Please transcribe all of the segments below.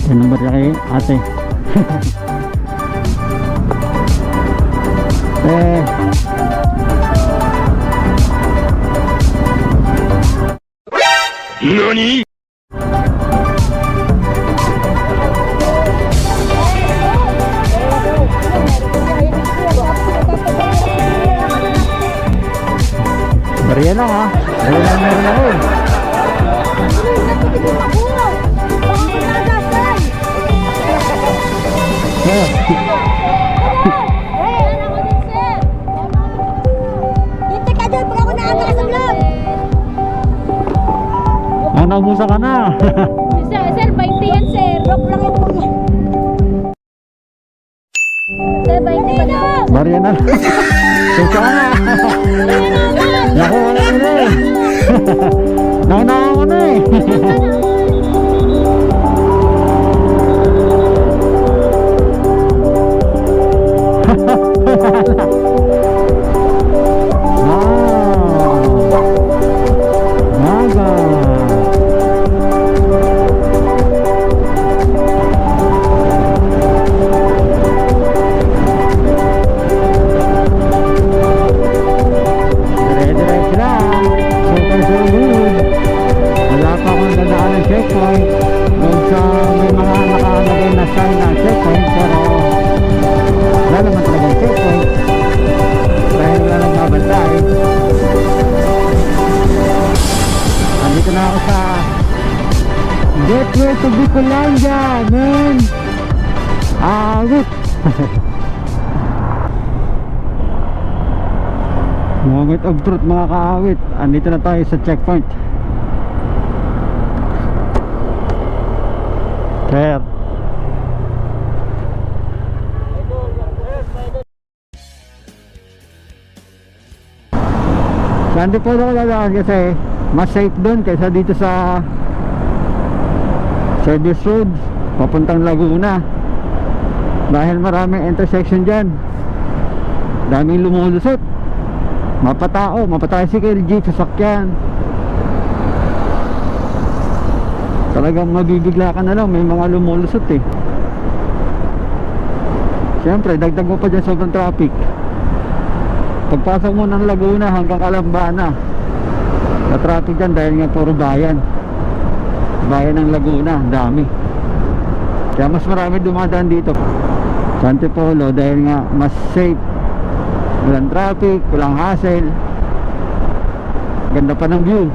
Yan ang barya kay ate. NANI?! Barya lang ha. Barya lang meron ako eh. Naubusa ka na. Sir, 20 yan sir. Rock lang yan po. Sir, 20 pa na. Barya na. Suka ka na. Nakuha na ko na eh. Nakuha ko na eh. Gateway to Bicolanja, man! Awit! Moment of truth mga kaawit. Andito na tayo sa checkpoint. Sir. Sandi po ako lalaan kasi mas safe doon kaysa dito sa service road papuntang Laguna, dahil maraming intersection dyan, daming lumulusot, mapatao, mapatricycle, jeep, sasakyan, talagang mabibigla ka na lang, may mga lumulusot eh. Siyempre dagdag mo pa dyan sobrang traffic. Pagpasok mo ng Laguna hanggang Calambana na traffic dyan dahil nga puro bayan ng Laguna, dami. Kaya mas marami dumadaan dito sa Antipolo dahil nga mas safe, walang traffic, walang hassle, ganda pa ng view.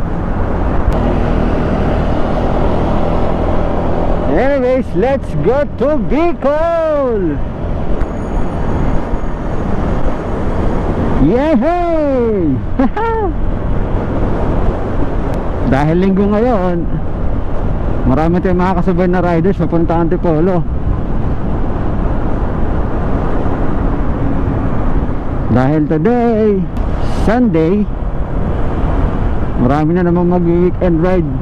Anyways, let's go to Bicol. Yehey! Dahil linggo ngayon, marami tayong makakasabay na riders papunta Antipolo. Dahil today, Sunday, marami na namang mag-weekend ride.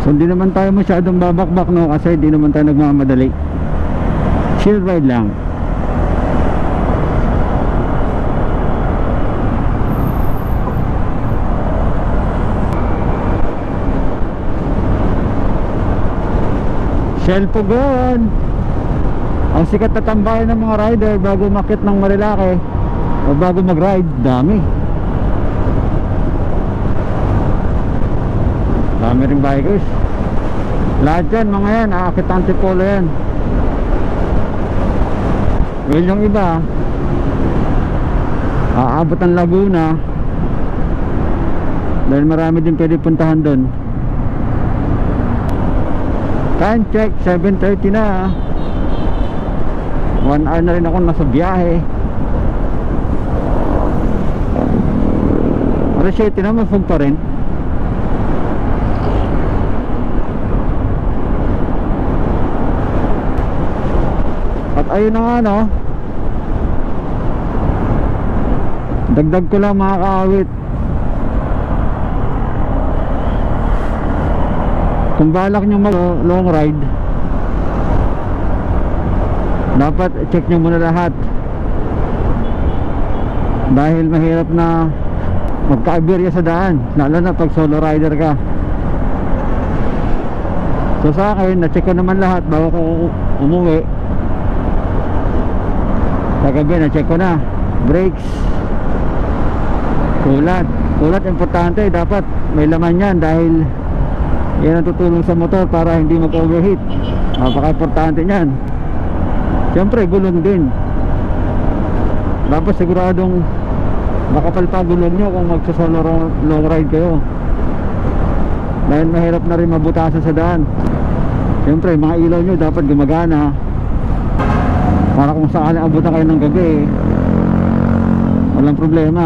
So hindi naman tayo masyadong babakbak, no, kasi hindi naman tayo nagmamadali. Chill ride lang. Shelpogon, ang sikat na tambayan ng mga rider bago makit ng Marilake o bago mag-ride, dami rin bikers. Lahat yan, mga yan, aakit Antipolo yan. Well, yung iba aabot ang Laguna dahil marami din pwede puntahan doon. Time check, 7:30 na. 1 hour na rin ako nasa biyahe. Alas 7 na, mafog pa rin. At ayun na nga, no, dagdag ko lang mga kaawit, kung balak nyo mag long ride, dapat check nyo muna lahat, dahil mahirap na magka-aberya sa daan, lalo na pag solo rider ka. So sa akin, na-check ko naman lahat bago ko umuwi. Kagabi, na-check ko na brakes, kulat importante, dapat may laman yan dahil yan ang tutulong sa motor para hindi mag-overheat. Napaka-importante nyan. Siyempre gulong din, dapat siguradong makapal pa gulong nyo kung magsasolo long ride kayo, dahil mahirap na rin mabutasan sa daan. Siyempre mga ilaw nyo dapat gumagana para kung sakaling abutan kayo ng gabi, walang problema.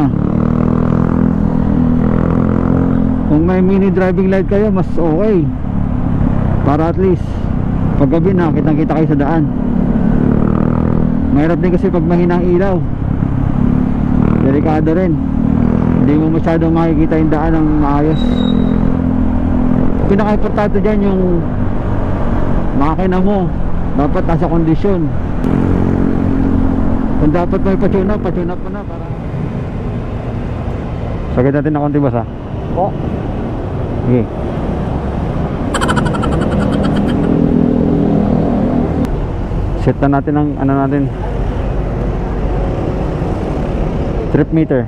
Kung may mini driving light kayo, mas okay, para at least pag gabi na kitang kita kayo sa daan. Mahirap din kasi pag mahina ang ilaw, delikado rin, hindi mo masyadong makikita yung daan ng maayos. Pinaka-importante dyan yung makina mo, dapat nasa kondisyon. Kung dapat may pa-tune up mo na para sagad natin na konti basa. Oh. Okay. Set na natin ang ano natin, trip meter.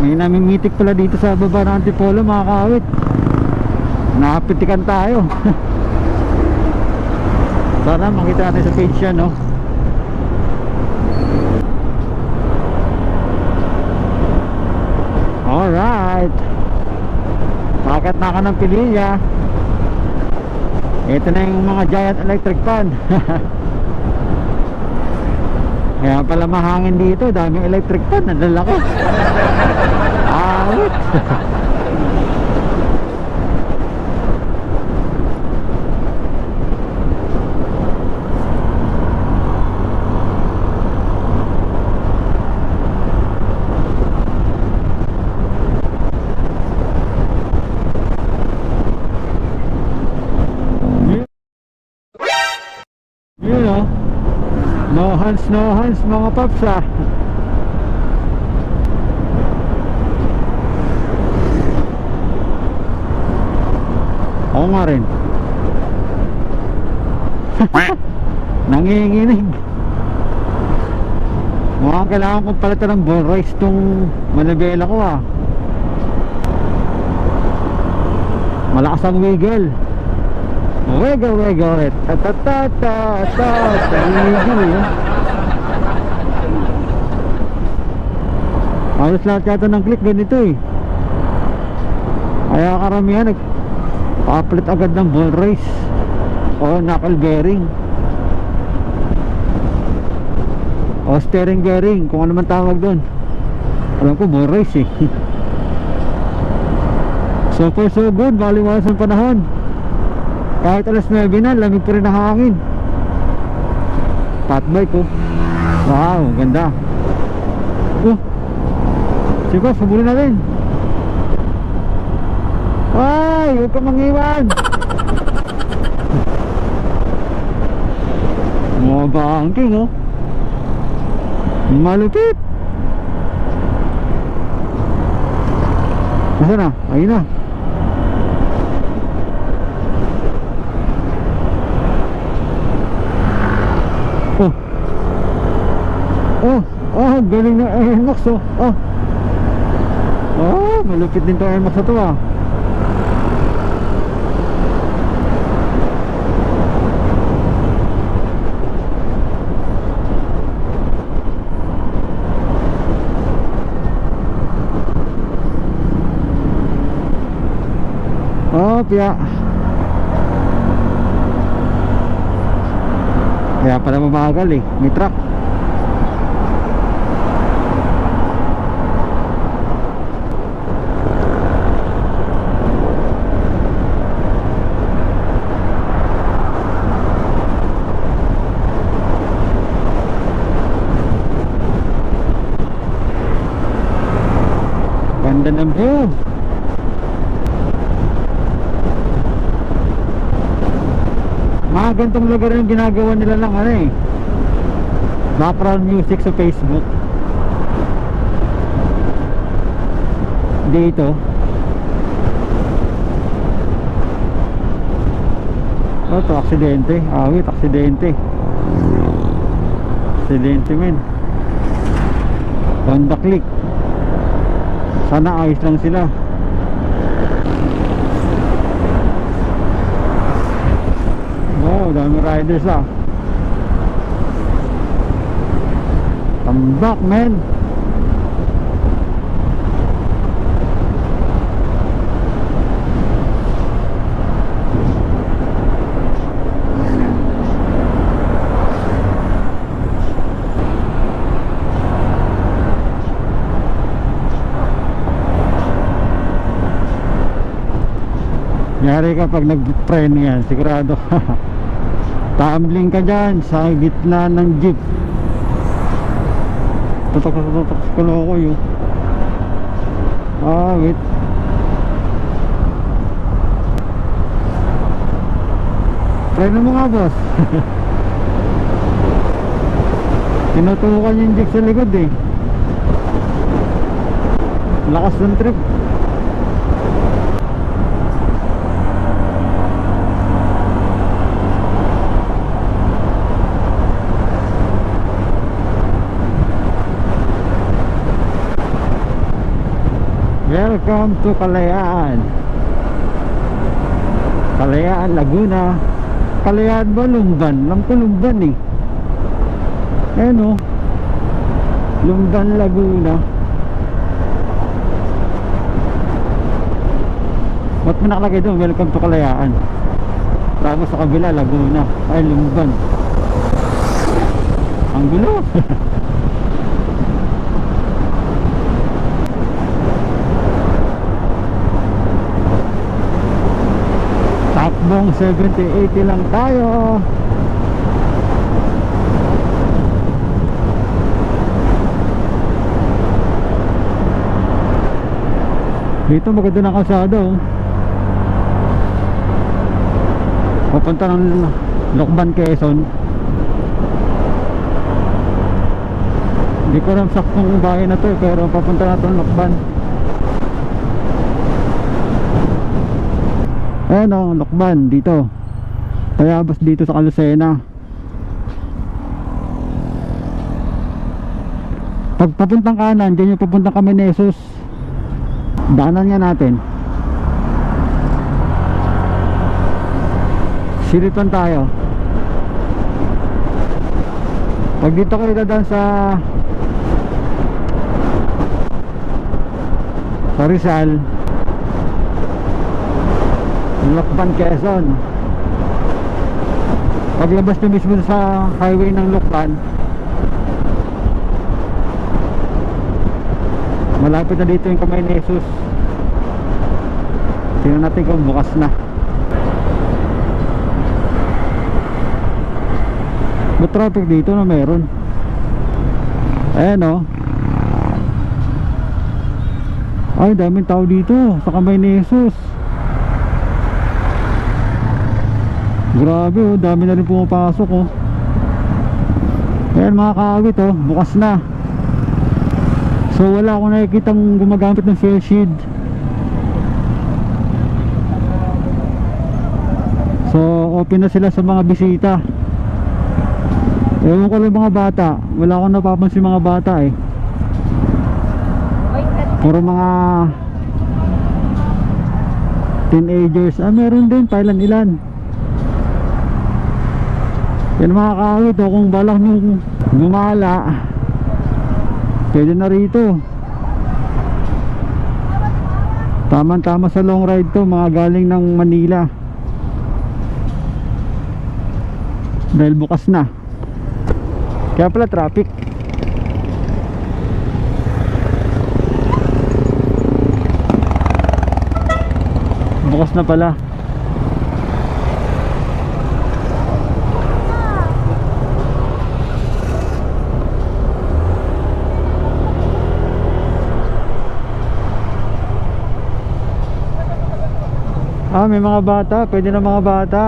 May namimitik pala dito sa baba ng Antipolo, mga kaawit. Nakapitikan tayo. Sana makita natin sa page yan, no? Alright, pakat na ka ng Pililla. Ito na yung mga giant electric fan. Kaya pala mahangin dito, daming electric fan, ang lalaki. Awit. Yun o, no hands mga paps, ah. Oo nga rin. Nanginginig. Mukhang kailangan kong palitan ng ball race tong manibela ko, ah. Malakas ang wiggle. Wiggle it. Wiggle, eh. Halos lahat yata ng click ganito, eh. Kaya karamihan nagpapalit agad ng ball race o knuckle bearing. O steering bearing, kung ano man tawag doon. Alam ko Boris eh. So far so good, maliwalas ang panahon. Kahit alas 9 na, lamig pa rin ang hangin. Fat bike oh. Wow, ganda. Oh, sige, sabulin na rin. Ay, huwag ka mangiwan. Mga bangking oh. Malupit. Nasaan na? Ayun na. Oh. Oh, galing na Air Max oh. Oh, malupit din to Air Max na to ah. Oh, kaya pala mabagal eh, may truck. Ganda ng view. Mga gantong lugar yung ginagawa nila lang ano eh, background music sa Facebook. Dito oh, to aksidente, awit, aksidente men. Honda Click, sana ayos lang sila. Wow, dami riders ah. Tambak men. Yari kapag nag-preno yan, sigurado tumbling ka dyan sa gitna ng jeep. Tutok sa kaloko yun. Ah, wait. Preno mo nga boss. Tinutukan yung jeep sa likod eh. Lakas ng trip. Welcome to Kalayaan. Kalayaan, Laguna. Kalayaan ba? Lumban? Alam ko Lumban eh. Ayan o. Lumban, Laguna. Ba't mo nakalagay doon? Welcome to Kalayaan. Tapos sa kabila, Laguna. Ay, Lumban. Ang gulo. Takbong 70-80 lang tayo. Dito maganda ng kalsada oh. Papunta ng Lokban, Quezon. Hindi ko alam saktong bahay na to eh, pero papunta na ito ng Lokban. Ayan o, Lokban dito. Tayabas dito sa Lucena. Pag papuntang kanan, dyan yung papuntang Caminesos. Daanan nga natin. Silipan tayo. Pag dito kayo dadaan sa Rizal, Lokban, Quezon. Paglabas na mismo sa highway ng Lokban, Malapit na dito yung Kamay ni Jesus. Tingnan natin kung bukas na. May traffic dito na meron. Ayan o. Ay, daming tao dito sa Kamay ni Jesus. Grabe oh, dami na rin pumapasok oh. Ayan mga kaawit oh, bukas na. So wala akong nakikitang gumagamit ng face shield. So open na sila sa mga bisita. Ewan ko lang mga bata. Wala akong napapansin mga bata eh. Puro mga teenagers. Ah, meron din, pailan-ilan. Yan mga kaawit oh, kung balak nyo gumala, pwede na rito. Tama-tama sa long ride to, mga galing ng Manila. Dahil bukas na. Kaya pala traffic. Bukas na pala. Ah, may mga bata, pwede na mga bata.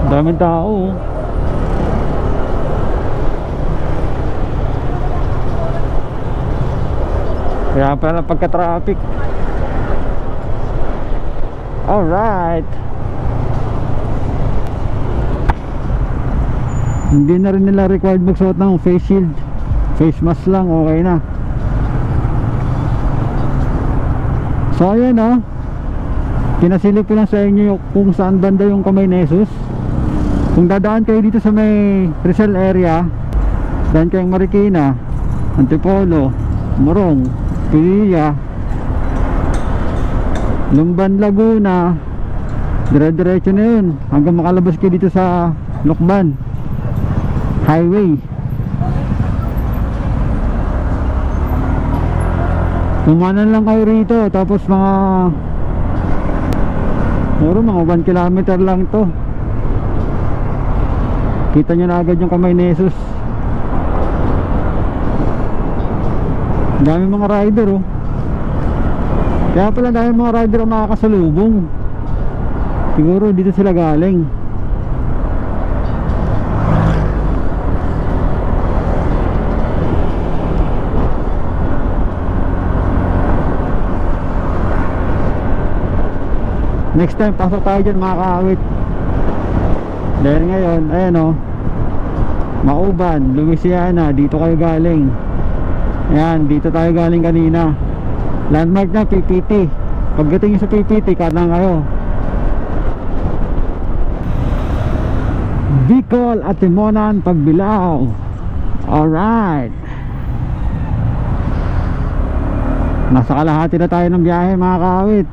Daming tao. Kaya pala pagka-traffic. Alright. Hindi na rin nila required magsuot ng face shield. Face mask lang, okay na. So ayan oh, pinasilip ko lang sa inyo kung saan banda yung Kamay ni Jesus. Kung dadaan kayo dito sa may Rizal area, daan kayong Marikina, Antipolo, Morong, Pililla, Lumban, Laguna, dire-diretso na yun hanggang makalabas kayo dito sa Lokban Highway. Kumanan lang kayo rito, tapos mga 1 kilometer lang to. Kita nyo na agad yung Kamay ni Jesus. Dami mga rider oh. Kaya pala dami mga rider ang makakasalubong. Siguro dito sila galing. Next time pasok tayo dyan mga kaawit. Dahil ngayon, ayan o, Mauban, Louisiana, dito kayo galing. Ayan, dito tayo galing kanina. Landmark na PPT. Pagdating sa PPT, kanan kayo. Bicol at Timonan, Pagbilao. Alright. Nasa kalahati na tayo ng biyahe mga kaawit.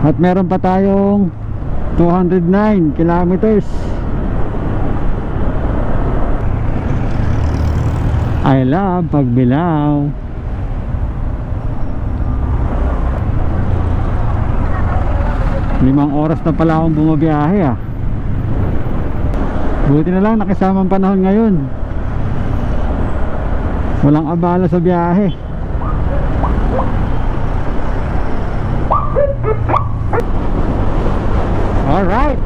At meron pa tayong 209 kilometers. I love Pagbilao. Limang oras na pala akong bumabiyahe ah. Buti na lang nakisamang panahon ngayon. Walang abala sa biyahe. Alright.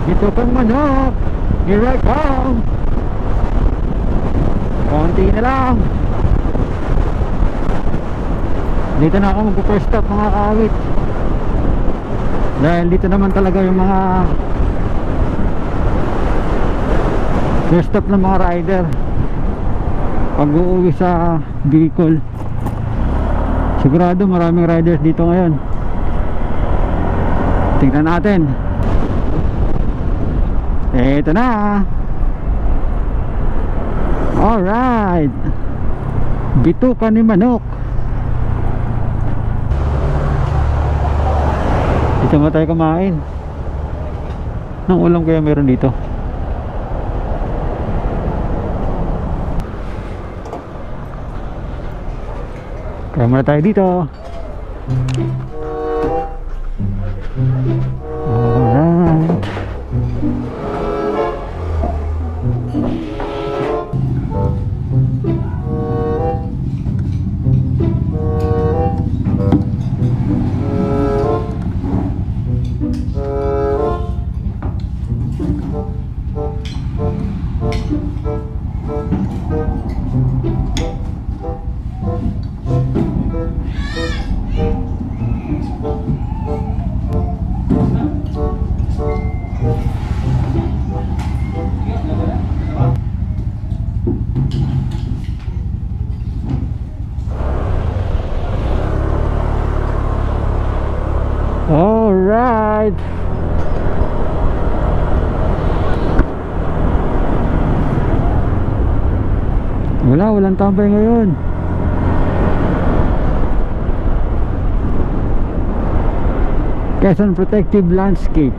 Ito pang manok. Here I come. Konti na lang. Dito na ako mag-first stop mga kaawit. Dahil dito naman talaga yung mga first stop ng mga rider pag uuwi sa Bicol. Sigurado maraming riders dito ngayon. Tingnan natin. Ito na. Alright, bituka ni manok. Dito mo tayo kumain. Anong ulam kaya meron dito? Kaya muna tayo dito. Alright. Alright. Walang tambay ngayon. Quezon Protective Landscape.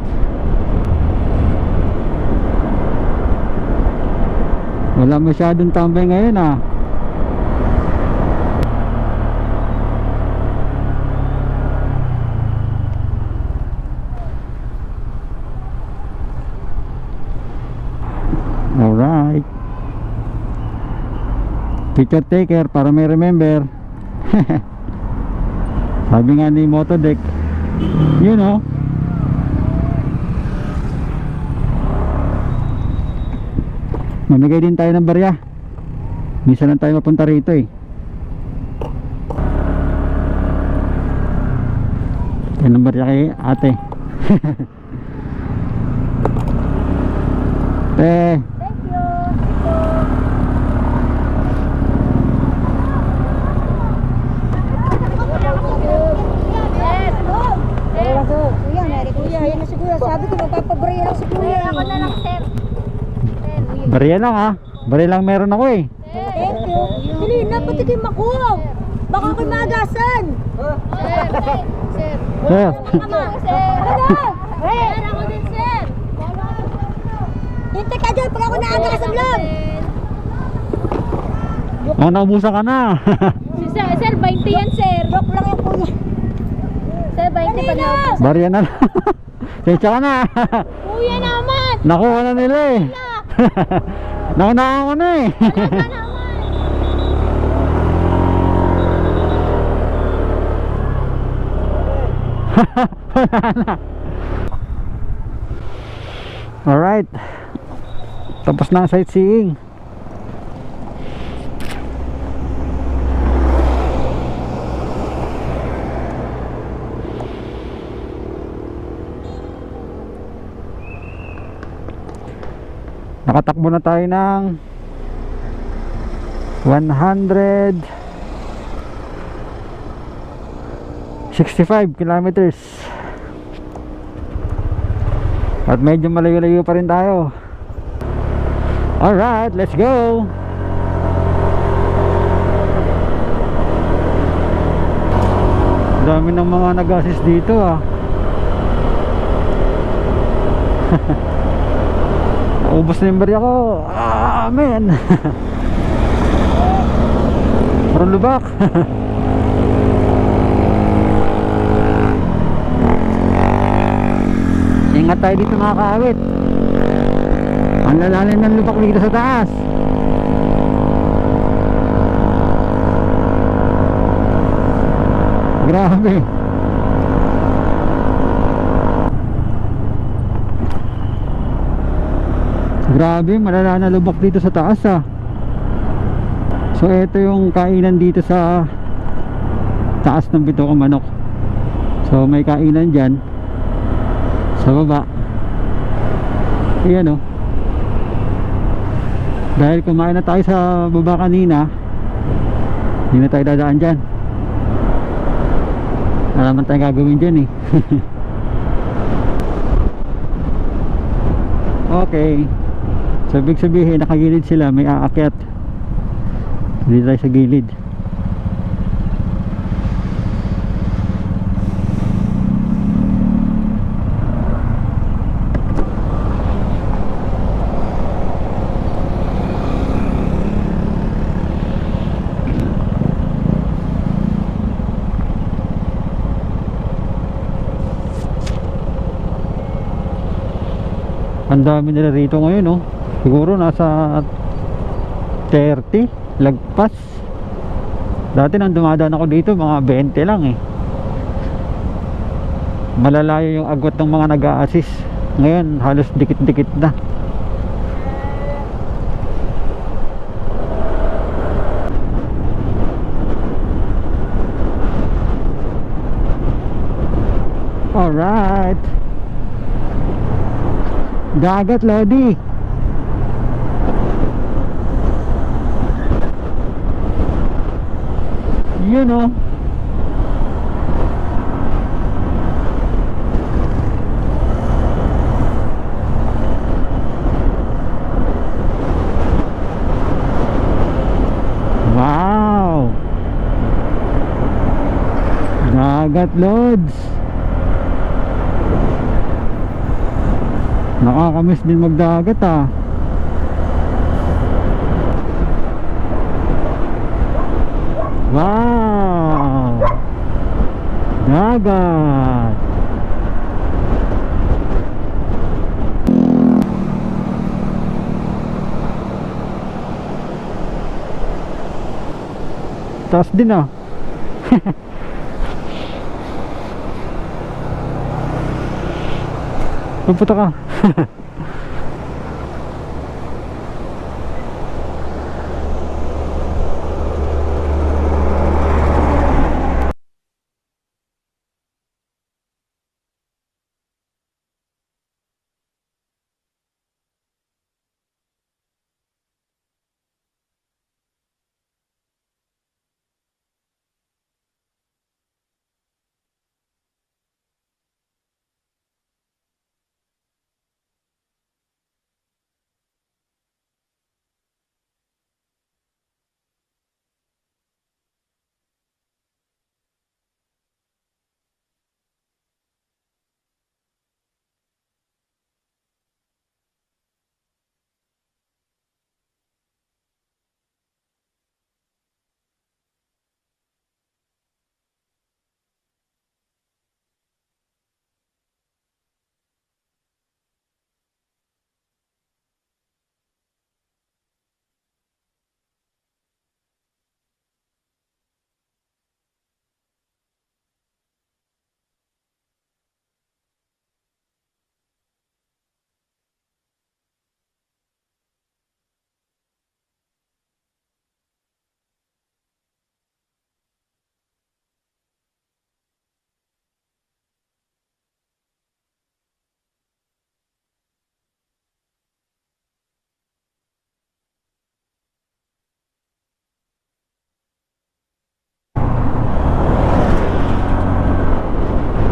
Wala masyadong tambay ngayon ah. Alright. Picture taker para may remember. Sabi nga ni Motodeck, you know. Mamigay din tayo ng barya. Minsan lang tayo mapunta rito eh. Tayo ng barya kay ate. Thank you. Kuya, nari kuya, yan na si kuya. Sabi ko magpapabarya lang si kuya. Ako na lang, sir. Barya lang ha. Barya lang meron ako eh. Thank you. Dili, napatikim ako. Baka ako'y maagasan. Sir. Sir. Sir. Sir, ako din, sir. Hintay ka dyan pag ako naagasan lang. Oh, naubusan ka na. Sir, 20 yan, sir. Joke lang yung kuya. Sir, 20 pa na. Barya na lang. Secha ka na. Kuya naman. Nakuha na nila eh. Naunahan ko na eh. Wala naman. Wala na. Alright. Tapos na ang sightseeing. Nakatakbo na tayo ng 165 kilometers. At medyo malayo-layo pa rin tayo. Alright, let's go. Dami ng mga nag-assist dito ah. Ubos na yung barya ko. Amen. Parang lubak. Ingat tayo dito mga kaawit. Ang lalalim ng lubak dito sa taas. Grabe. Grabe, malala na lubak dito sa taas ah. So ito yung kainan dito sa taas ng Bituka Manok. So may kainan dyan sa baba. Ayan oh. Dahil kumain na tayo sa baba kanina, hindi na tayo dadaan dyan. Alaman tayong gagawin dyan eh. Okay. So ibig sabihin nakagilid sila, may aakyat Dito tayo sa gilid. Ang dami nila rito ngayon, oh. Siguro nasa 30 lagpas. Dati nang dumadaan ako dito mga 20 lang eh. Malalayo yung agwat ng mga nag-a-assist. Ngayon halos dikit-dikit na. Alright, dagat, Lodi. Yun, oh. Wow, dagat, Lods. Nakakamiss din magdagat, ah. Wow, dagat. Taas din, ah. Pupunta ka.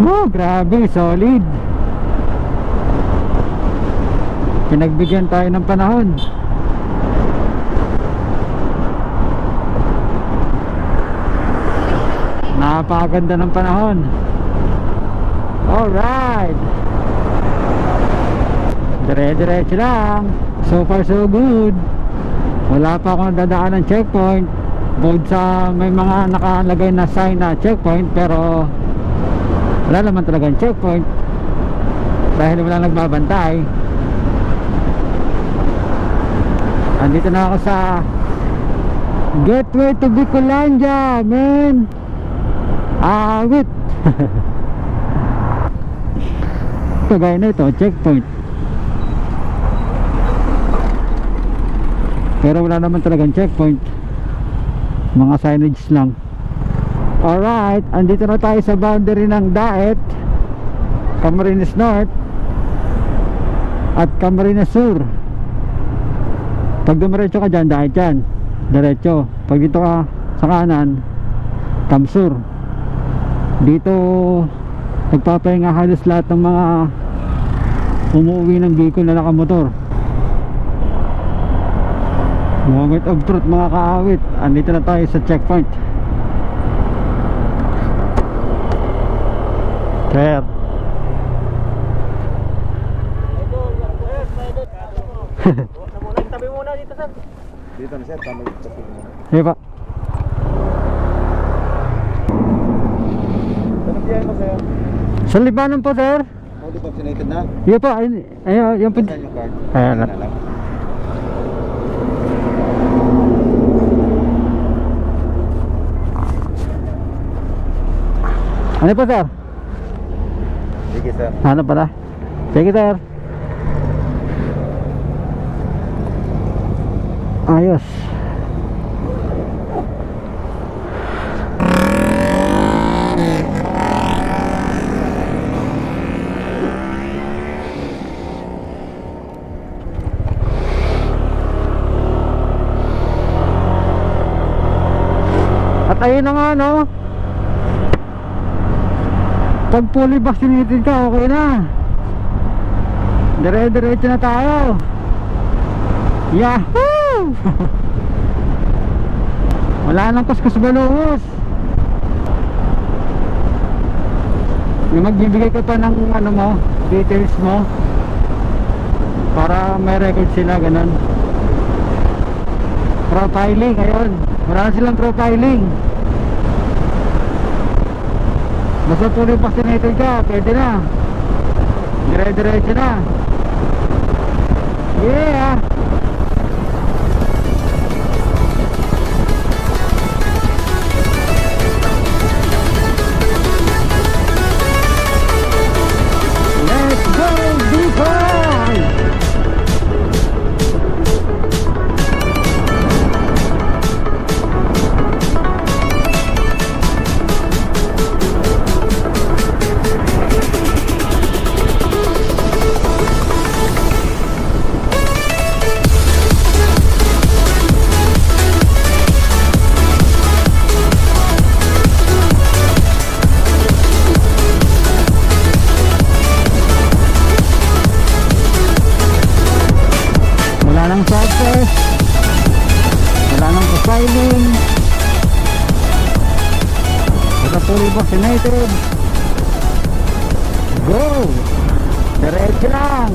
Oh, grabe, solid. Pinagbigyan tayo ng panahon. Napakaganda ng panahon. Alright, dire-diretso lang. So far so good. Wala pa akong dadaan ng checkpoint. Bukod sa may mga nakalagay na sign na checkpoint, pero wala naman talagang checkpoint dahil wala nagbabantay. Andito na ako sa gateway to Bicolandia, man. Awit. Kagaya na ito, checkpoint, pero wala naman talagang checkpoint, mga signage lang. Alright, andito na tayo sa boundary ng Daet, Camarines North at Camarines Sur. Pag dumiretso ka dyan, Daet yan, diretso. Pag dito ka sa kanan, Camsur. Dito nagpapahinga halos lahat ng mga umuwi ng Bicol na nakamotor. Moment of truth mga kaawit. Andito na tayo sa checkpoint. Sir. Tabi muna dito, sir. Dito na sir, tama yung tabi mo. Sige pa. Ano biyahe mo sa'yo? Sa Libanon po, sir. Fully vaccinated na? Yun po, ayun, yung po. Saan yung card? Ayan na. Na lang. Ano po, sir? Sige sir. Ano pala? Sige, sir. Ayos. At ayun na nga, no? Pag fully vaccinated ka, okay na. Dire-diretso na tayo. Yahoo! Wala nang kuskus baluhos. Yung magbibigay ka pa ng ano mo, details mo, para may record sila, ganun. Profiling, ayun. Wala na silang profiling. Basta fully vaccinated ka, pwede na. Dire-diretso na. Yeah! Let's go, Bicol! Wala nang swab test, wala nang profiling, basta fully vaccinated. Go! Diretso lang!